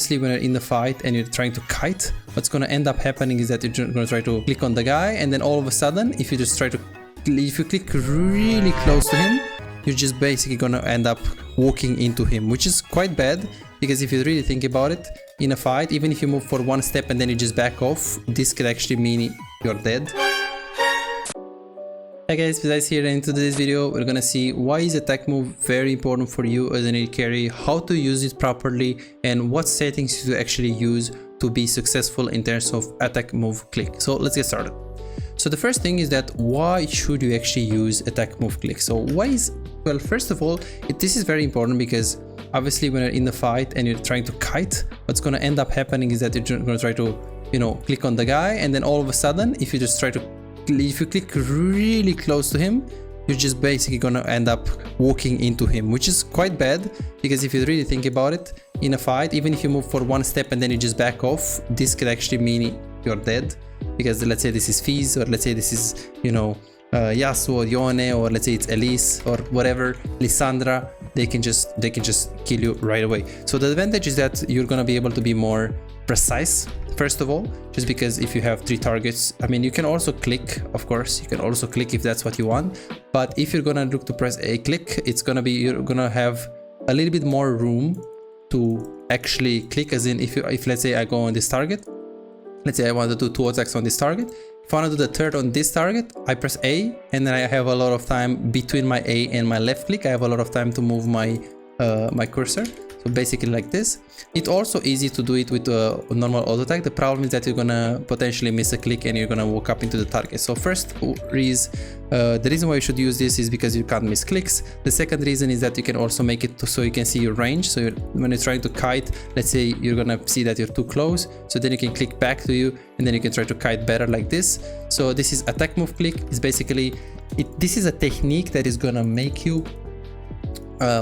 obviously when you're in the fight and you're trying to kite, what's going to end up happening is that you're going to try to click on the guy, and then all of a sudden, if you click really close to him, you're just basically going to end up walking into him, which is quite bad, because if you really think about it, in a fight, even if you move for one step and then you just back off, this could actually mean you're dead. Hi guys, Vidas here, and in today's video we're gonna see why is attack move very important for you as an AD carry, how to use it properly, and what settings to actually use to be successful in terms of attack move click. So let's get started. So the first thing is that why should you actually use attack move click? So well, first of all, this is very important because obviously when you're in the fight and you're trying to kite, what's going to end up happening is that you're going to try to, click on the guy, and then all of a sudden, if you click really close to him, you're just basically going to end up walking into him, which is quite bad, because if you really think about it, in a fight, even if you move for one step and then you just back off, this could actually mean you're dead, because let's say this is Fizz, or let's say this is, Yasuo or Yone, or let's say it's Elise or whatever, Lissandra, they can just kill you right away. So the advantage is that you're going to be able to be more precise, first of all, just because if you have 3 targets, I mean, you can also click, of course, you can also click if that's what you want, but if you're gonna look to press a click, it's gonna be, you're gonna have a little bit more room to actually click, as in if let's say I go on this target, let's say I want to do 2 attacks on this target, if I want to do the third on this target, I press A, and then I have a lot of time between my A and my left click, I have a lot of time to move my my cursor. So basically like this. It's also easy to do it with a normal auto attack. The problem is that you're gonna potentially miss a click and you're gonna walk up into the target. So first is the reason why you should use this is because you can't miss clicks. The second reason is that you can also make it so you can see your range. So when you're trying to kite, let's say you're gonna see that you're too close, so then you can click back to you, and then you can try to kite better like this. So this is attack move click. It's basically this is a technique that is gonna make you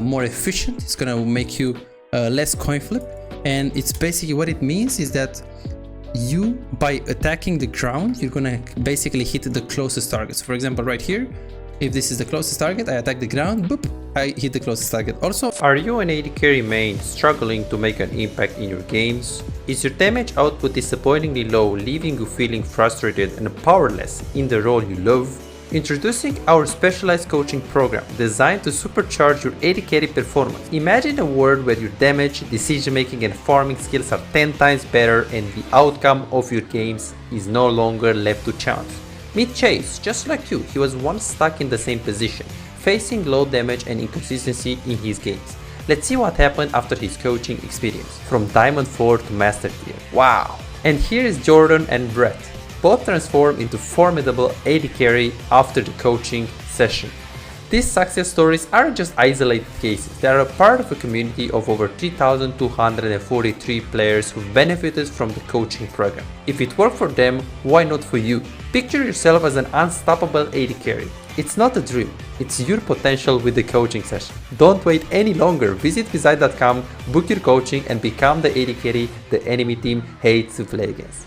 more efficient. It's gonna make you less coin flip, and it's basically what it means is that you, by attacking the ground, you're gonna basically hit the closest targets. For example, right here, if this is the closest target, I attack the ground, boop, I hit the closest target. Also, are you an AD carry main struggling to make an impact in your games? Is your damage output disappointingly low, leaving you feeling frustrated and powerless in the role you love? Introducing our specialized coaching program designed to supercharge your AD carry performance. Imagine a world where your damage, decision making and farming skills are 10 times better, and the outcome of your games is no longer left to chance. Meet Chase. Just like you, he was once stuck in the same position, facing low damage and inconsistency in his games. Let's see what happened after his coaching experience, from Diamond 4 to Master Tier. Wow! And here is Jordan and Brett, both transformed into formidable AD carry after the coaching session. These success stories aren't just isolated cases, they are a part of a community of over 3,243 players who benefited from the coaching program. If it worked for them, why not for you? Picture yourself as an unstoppable AD carry. It's not a dream, it's your potential with the coaching session. Don't wait any longer, visit Visai.com, book your coaching and become the AD carry the enemy team hates to play against.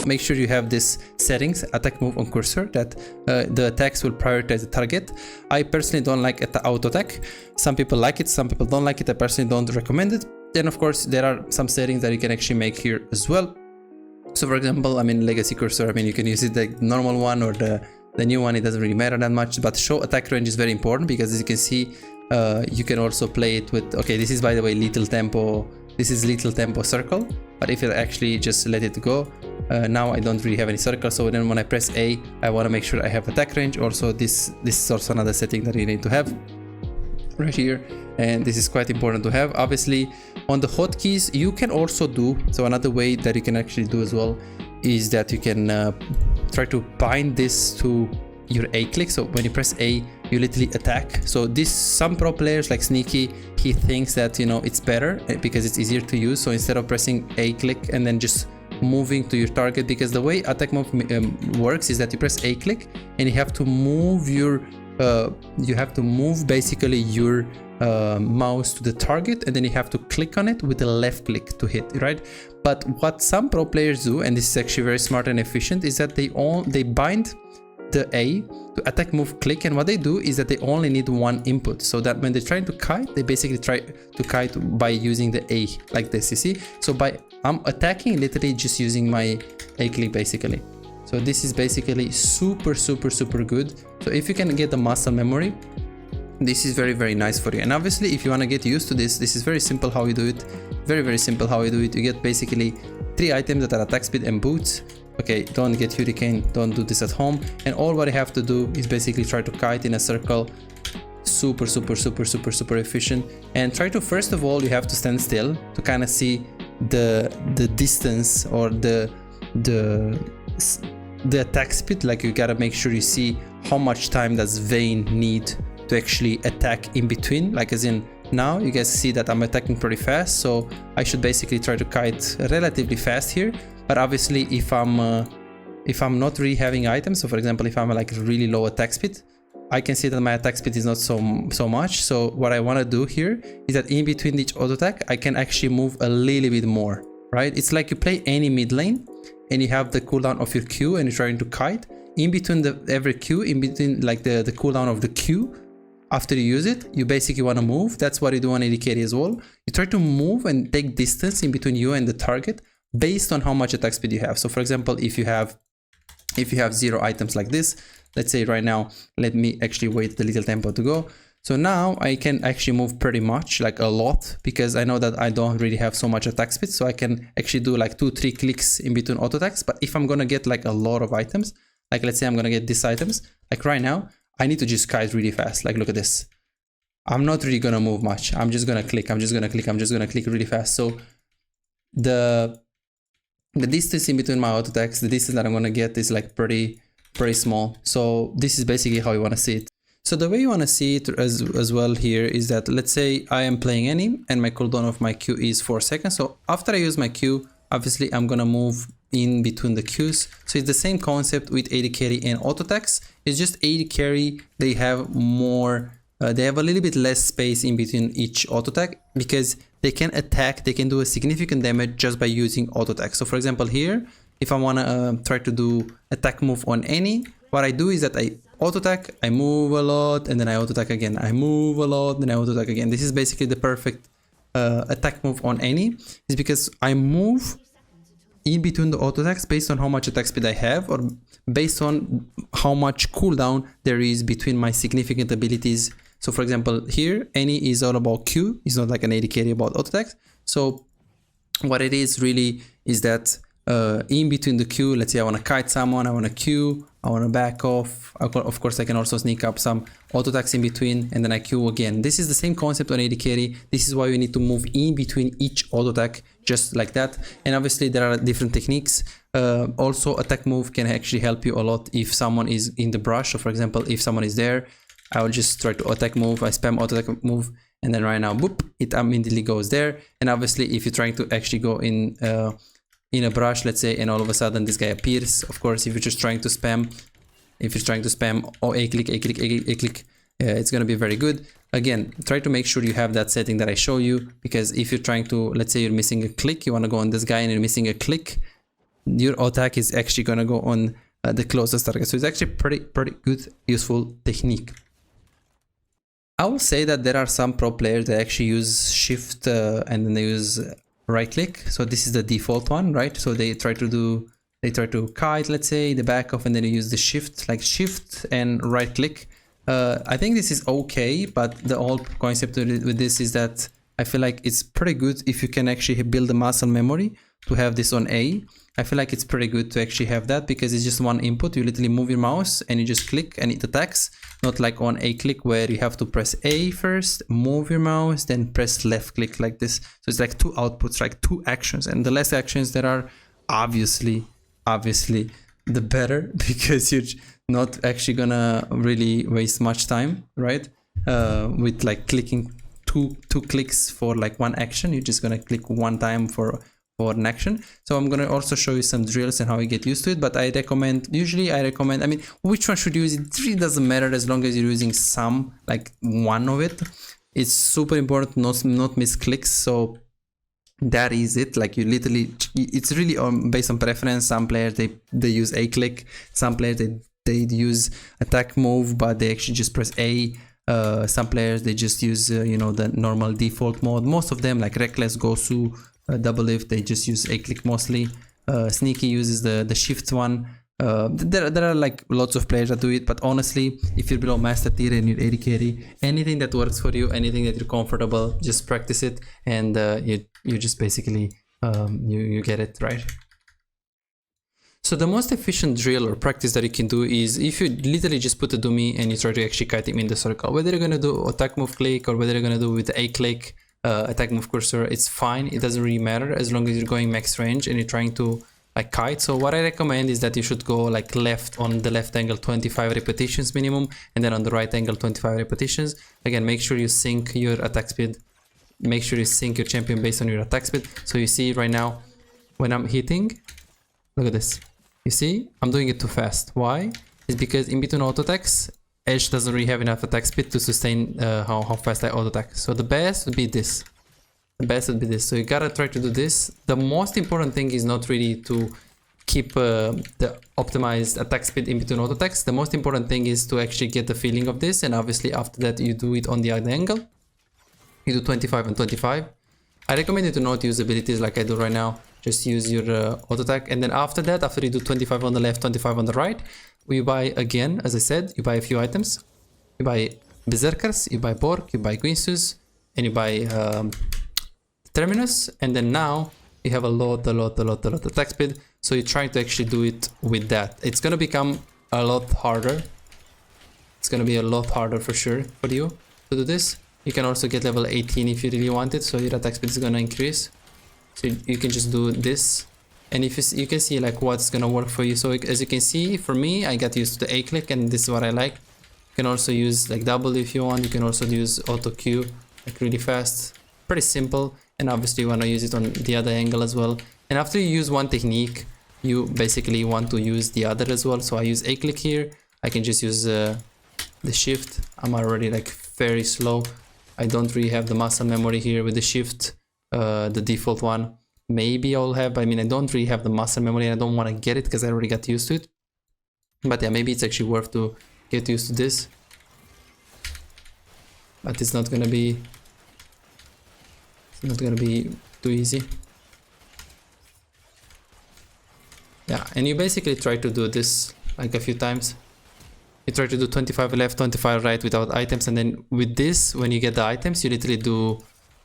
Make sure you have this settings, attack move on cursor, that the attacks will prioritize the target. I personally don't like the auto attack. Some people like it, some people don't like it. I personally don't recommend it. Then of course there are some settings that you can actually make here as well. So for example, legacy cursor, you can use it the normal one or the new one. It doesn't really matter that much, but show attack range is very important, because as you can see, you can also play it with, okay, this is by the way little tempo. This is little tempo circle, but if you actually just let it go, now I don't really have any circle, so then when I press A, I want to make sure I have attack range. Also, this is also another setting that you need to have right here, and this is quite important to have. Obviously, on the hotkeys, you can also do, so another way that you can actually do as well is that you can try to bind this to your A click. So when you press A, you literally attack. So some pro players like Sneaky, he thinks that it's better because it's easier to use. So instead of pressing A click and then just moving to your target, because the way attack move works is that you press A click and you have to move basically your mouse to the target, and then you have to click on it with the left click to hit, right? But what some pro players do, and this is actually very smart and efficient, is that they bind the A to attack, move, click, and what they do is that they only need one input, so that when they're trying to kite, they basically try to kite by using the A like this, you see. So I'm attacking literally just using my A click basically. So this is basically super good. So if you can get the muscle memory, this is very nice for you. And obviously if you want to get used to this is very simple how you do it. Very simple how you do it. You get basically 3 items that are attack speed and boots. Okay, don't get hurricane, don't do this at home. And all what you have to do is basically try to kite in a circle. Super efficient. And try to, first of all, you have to stand still to kind of see the distance or the attack speed. Like you gotta make sure you see how much time does Vayne need to actually attack in between. Like as in now you guys see that I'm attacking pretty fast, so I should basically try to kite relatively fast here. But obviously if I'm not really having items, so for example if I'm like really low attack speed, I can see that my attack speed is not so much. So what I want to do here is that in between each auto attack I can actually move a little bit more, right? It's like you play any mid lane and you have the cooldown of your Q and you're trying to kite. In between every Q, in between like the cooldown of the Q, after you use it, you basically want to move. That's what you do on AD carry as well. You try to move and take distance in between you and the target based on how much attack speed you have. So for example, if you have 0 items like this, let's say right now, let me actually wait the little tempo to go. So now I can actually move pretty much, like a lot, because I know that I don't really have so much attack speed. So I can actually do like 2-3 clicks in between auto attacks. But if I'm gonna get like a lot of items, like let's say I'm gonna get these items, like right now, I need to just kite really fast. Like look at this. I'm not really gonna move much. I'm just gonna click. I'm just gonna click really fast. So the distance in between my auto attacks, the distance that I'm gonna get is like pretty small. So this is basically how you wanna see it. So the way you wanna see it as well here is that let's say I am playing any and my cooldown of my Q is 4 seconds. So after I use my Q, obviously I'm gonna move in between the Qs. So it's the same concept with AD carry and auto attacks. It's just AD carry, they have more, they have a little bit less space in between each auto attack because they can attack, they can do a significant damage just by using auto attack. So for example here, if I want to try to do attack move on any, what I do is that I auto attack, I move a lot, and then I auto attack again. I move a lot, then I auto attack again. This is basically the perfect attack move on any, is because I move in between the auto attacks based on how much attack speed I have, or based on how much cooldown there is between my significant abilities. So for example here, any is all about Q, it's not like an AD carry about auto attacks. So what it is really is that in between the Q, let's say I want to kite someone, I want to Q, I want to back off. Of course I can also sneak up some auto attacks in between and then I Q again. This is the same concept on AD carry. This is why you need to move in between each auto attack just like that. And obviously there are different techniques. Also attack move can actually help you a lot if someone is in the brush. So for example, if someone is there, I will just try to attack move, I spam auto attack move, and then right now boop, it immediately goes there. And obviously if you're trying to actually go in a brush, let's say, and all of a sudden this guy appears, of course if you're just trying to spam, oh, a click, it's gonna be very good. Again, try to make sure you have that setting that I show you, because if you're trying to, let's say you're missing a click, you want to go on this guy and you're missing a click, your attack is actually gonna go on the closest target. So it's actually pretty good, useful technique. I will say that there are some pro players that actually use shift and then they use right click. So this is the default one, right? So they try to kite, let's say, the back off, and then you use the shift, like shift and right click. I think this is okay, but the whole concept with this is that I feel like it's pretty good if you can actually build a muscle memory to have this on A. I feel like it's pretty good to actually have that, because it's just one input. You literally move your mouse and you just click and it attacks, not like on A click where you have to press A first, move your mouse, then press left click like this. So it's like 2 outputs, like 2 actions, and the less actions there are, obviously the better, because you're not actually gonna really waste much time, right? With like clicking two clicks for like 1 action, you're just gonna click 1 time for an action. So I'm gonna also show you some drills and how you get used to it, but I recommend, I mean, which one should you use? It really doesn't matter as long as you're using some, like one of it. It's super important not miss clicks. So that is it. Like you literally, it's really based on preference. Some players they use A click, some players they use attack move, but they actually just press A. Some players, they just use you know, the normal default mode. Most of them, like Reckless, Gosu, Double Lift, they just use A click mostly. Sneaky uses the shift one. There are like lots of players that do it, but honestly, if you're below master tier and you're AD carry, anything that works for you, anything that you're comfortable, just practice it, and you just basically you get it right. So the most efficient drill or practice that you can do is if you literally just put a dummy and you try to actually kite him in the circle. Whether you're gonna do attack move click or whether you're gonna do with the A click, attack move cursor, it's fine. It doesn't really matter as long as you're going max range and you're trying to like kite. So what I recommend is that you should go like left on the left angle 25 repetitions minimum, and then on the right angle 25 repetitions. Again, make sure you sync your attack speed. Make sure you sync your champion based on your attack speed. So you see right now when I'm hitting, look at this. You see, I'm doing it too fast. Why? It's because in between auto attacks, Edge doesn't really have enough attack speed to sustain how fast I auto attack. So the best would be this. The best would be this. So you gotta try to do this. The most important thing is not really to keep the optimized attack speed in between auto attacks. The most important thing is to actually get the feeling of this, and obviously after that you do it on the other angle. You do 25 and 25. I recommend you to not use abilities like I do right now. Just use your auto attack, and then after that, after you do 25 on the left, 25 on the right, you buy again, as I said, you buy a few items. You buy Berserkers, you buy Bork, you buy Guinsus, and you buy Terminus, and then now you have a lot attack speed. So you try to actually do it with that. It's gonna become a lot harder. It's gonna be a lot harder for sure for you to do this. You can also get level 18 if you really want it, so your attack speed is gonna increase. So you can just do this, and if you can see like what's gonna work for you. So as you can see, for me, I got used to the A click, and this is what I like. You can also use like double if you want. You can also use auto Q like really fast. Pretty simple, and obviously you want to use it on the other angle as well. And after you use one technique, you basically want to use the other as well. So I use A click here. I can just use the shift. I'm already like very slow. I don't really have the muscle memory here with the shift. The default one, maybe I'll have, I mean, I don't really have the muscle memory, and I don't want to get it because I already got used to it. But yeah, maybe it's actually worth to get used to this, but it's not gonna be too easy. Yeah, and you basically try to do this like a few times. You try to do 25 left, 25 right without items, and then with this, when you get the items, you literally do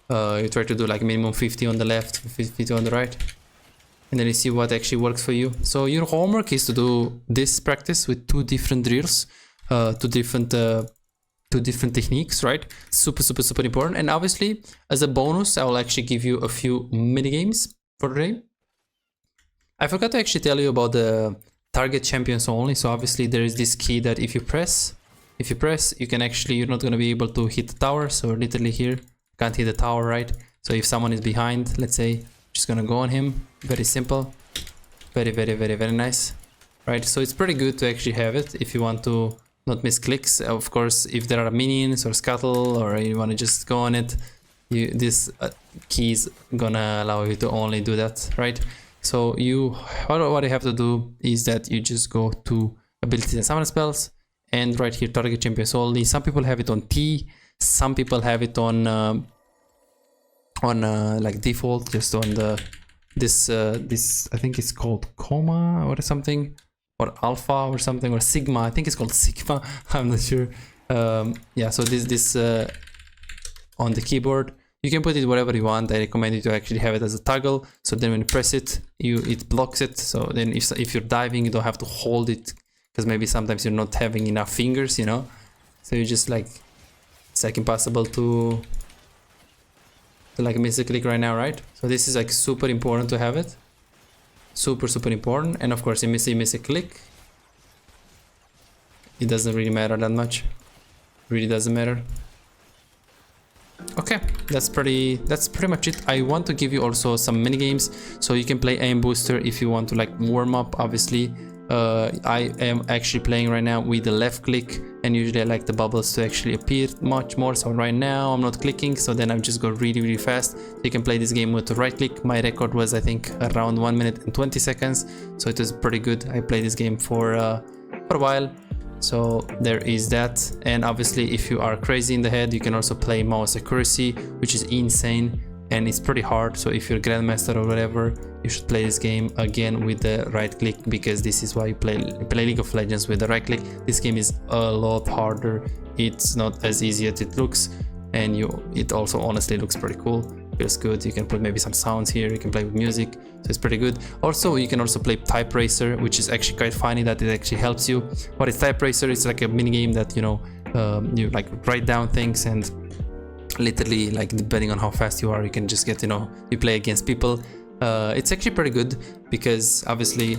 you try to do like minimum 50 on the left, 50 on the right, and then you see what actually works for you. So your homework is to do this practice with two different drills, two different techniques, right? Super important. And obviously, as a bonus, I will actually give you a few mini games for today. I forgot to actually tell you about the target champions only. So obviously there is this key that if you press, you can actually, you're not going to be able to hit the tower. So literally here, can't hit the tower, right? So if someone is behind, let's say, just gonna go on him. Very simple. Very nice, right? So it's pretty good to actually have it if you want to not miss clicks. Of course, if there are minions or scuttle, or you want to just go on it, this key is gonna allow you to only do that, right? So what you have to do is that you just go to abilities and summon spells, and right here, target champions only. Some people have it on T. Some people have it on like default, just on the this I think it's called Coma or something, or Alpha or something, or Sigma. I think it's called Sigma. I'm not sure. Yeah, so this on the keyboard, you can put it wherever you want. I recommend you to actually have it as a toggle, so then when you press it, it blocks it. So then if you're diving, you don't have to hold it, because maybe sometimes you're not having enough fingers, you know. So you just like, it's like impossible to like miss a click right now, right? So this is like super important to have it. Super important. And of course, you miss a click, it doesn't really matter that much. Really doesn't matter. Okay, that's pretty much it. I want to give you also some mini games, so you can play aim booster if you want to like warm up. Obviously, I am actually playing right now with the left click, and usually I like the bubbles to actually appear much more. So right now I'm not clicking, so then I just go really fast. So you can play this game with the right click. My record was, I think, around 1 minute and 20 seconds, so it was pretty good. I played this game for for a while. So there is that. And obviously if you are crazy in the head, you can also play mouse accuracy, which is insane and it's pretty hard. So if you're grandmaster or whatever, you should play this game again with the right click, because this is why you play League of Legends with the right click. This game is a lot harder. It's not as easy as it looks, and it also honestly looks pretty cool. Feels good. You can put maybe some sounds here, you can play with music, so it's pretty good. Also, you can also play Type Racer, which is actually quite funny that it actually helps you. What is Type Racer? It's like a mini game that you like write down things, and literally, like, depending on how fast you are, you can just get, you play against people. It's actually pretty good because obviously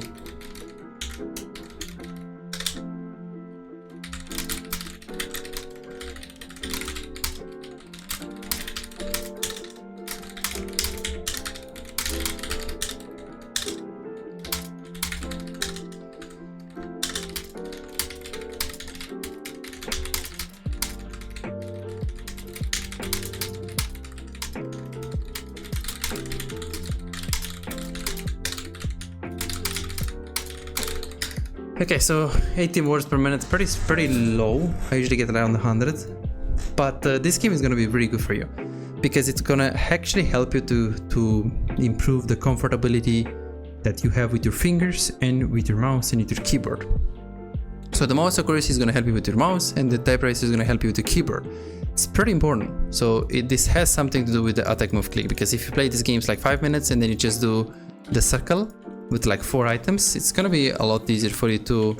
okay, so 18 words per minute, pretty low. I usually get around 100, but this game is gonna be really good for you because it's gonna actually help you to improve the comfortability that you have with your fingers and with your mouse and with your keyboard. So the mouse accuracy is gonna help you with your mouse, and the type racer is gonna help you with the keyboard. It's pretty important. So this has something to do with the attack move click, because if you play these games like 5 minutes and then you just do the circle with like 4 items, it's gonna be a lot easier for you to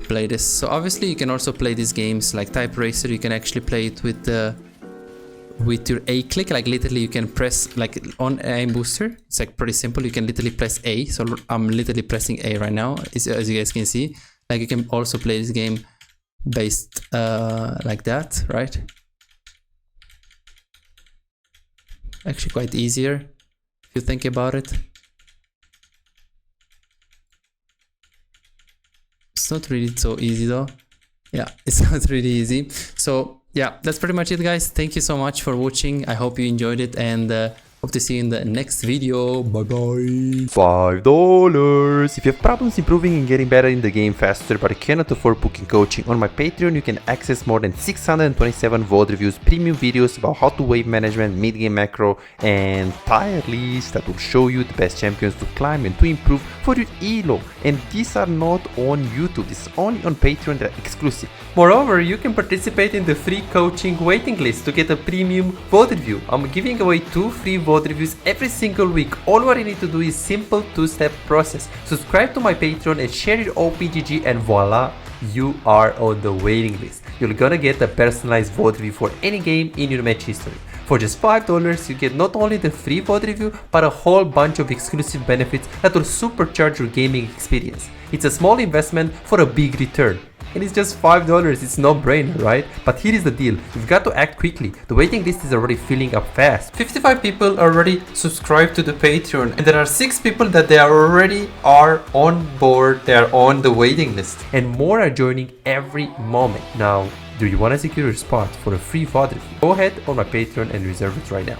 play this. So obviously you can also play these games like Type Racer. You can actually play it with your A click, like literally you can press like on aim booster. It's like pretty simple. You can literally press A. So I'm literally pressing A right now, as you guys can see. Like you can also play this game based like that, right? Actually quite easier if you think about it. It's not really so easy though. Yeah, it's not really easy. So yeah, that's pretty much it, guys. Thank you so much for watching. I hope you enjoyed it, and hope to see you in the next video. Bye bye. $5. If you have problems improving and getting better in the game faster but cannot afford booking coaching, on my Patreon you can access more than 627 VOD reviews, premium videos about how to wave management, mid-game macro, and tier lists that will show you the best champions to climb and to improve for your elo. And these are not on YouTube, this is only on Patreon, they're exclusive. Moreover, you can participate in the free coaching waiting list to get a premium VOD review. I'm giving away 2 free VOD reviews every single week. All what you need to do is simple 2-step process. Subscribe to my Patreon and share your OPGG, and voila, you are on the waiting list. You're gonna get a personalized VOD review for any game in your match history. For just $5, you get not only the free VOD review, but a whole bunch of exclusive benefits that will supercharge your gaming experience. It's a small investment for a big return. And it's just $5, it's no brainer, right? But here is the deal, you've got to act quickly. The waiting list is already filling up fast. 55 people already subscribed to the Patreon, and there are 6 people that they already are on board, they are on the waiting list. And more are joining every moment. Now, do you want to secure your spot for a free VOD review? Go ahead on my Patreon and reserve it right now.